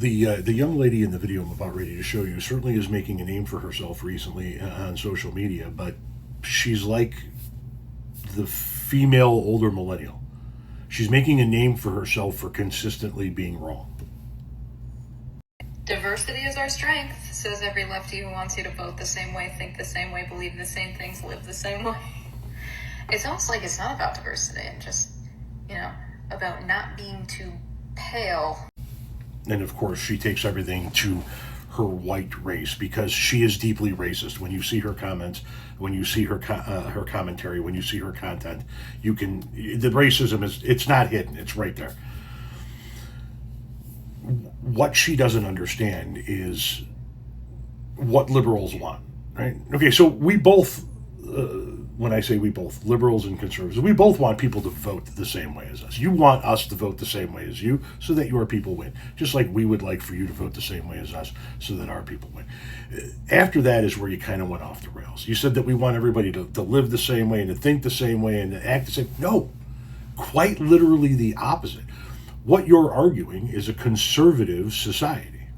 The young lady in the video I'm about ready to show you certainly is making a name for herself recently on social media, but she's like the female older millennial. She's making a name for herself for consistently being wrong. Diversity is our strength, says every lefty who wants you to vote the same way, think the same way, believe the same things, live the same way. It's almost like it's not about diversity and just, about not being too pale. And of course, she takes everything to her white race because she is deeply racist. When you see her comments, when you see her her commentary, when you see her content, the racism it's not hidden. It's right there. What she doesn't understand is what liberals want, right? Okay, so we both, when I say we both, liberals and conservatives, we both want people to vote the same way as us. You want us to vote the same way as you so that your people win, just like we would like for you to vote the same way as us so that our people win. After that is where you kind of went off the rails. You said that we want everybody to live the same way and to think the same way and to act the same. No, quite literally the opposite. What you're arguing is a conservative society.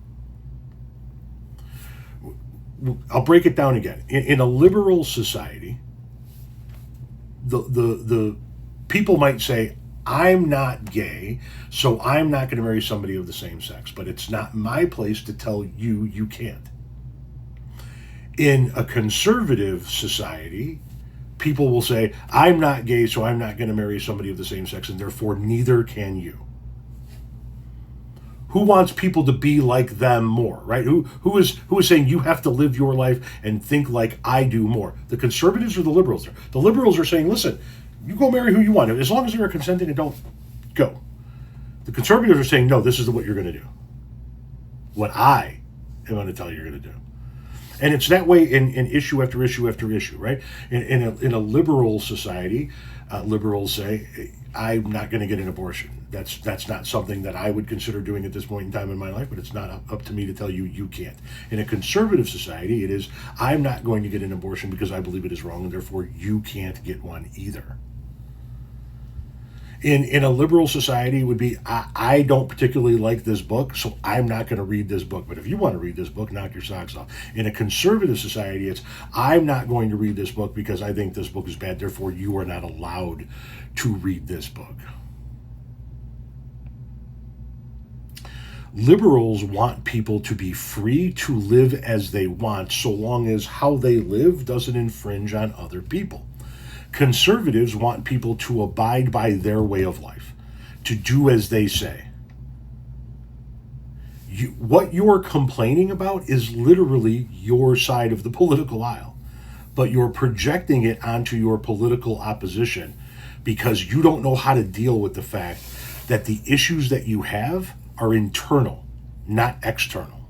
I'll break it down again. In a liberal society, the people might say, I'm not gay, so I'm not going to marry somebody of the same sex, but it's not my place to tell you you can't. In a conservative society, people will say, I'm not gay, so I'm not going to marry somebody of the same sex, and therefore neither can you. Who wants people to be like them more, right? Who is saying you have to live your life and think like I do more? The conservatives or the liberals? The liberals are saying, listen, you go marry who you want. As long as you're consenting and don't go. The conservatives are saying, no, this is what you're going to do. What I am going to tell you you're going to do. And it's that way in issue after issue after issue, right? In a liberal society, liberals say, I'm not going to get an abortion. That's not something that I would consider doing at this point in time in my life, but it's not up to me to tell you you can't. In a conservative society, it is, I'm not going to get an abortion because I believe it is wrong, and therefore you can't get one either. In a liberal society, it would be, I don't particularly like this book, so I'm not going to read this book. But if you want to read this book, knock your socks off. In a conservative society, it's, I'm not going to read this book because I think this book is bad, therefore you are not allowed to read this book. Liberals want people to be free to live as they want, so long as how they live doesn't infringe on other people. Conservatives want people to abide by their way of life, to do as they say. What you're complaining about is literally your side of the political aisle, but you're projecting it onto your political opposition because you don't know how to deal with the fact that the issues that you have are internal, not external.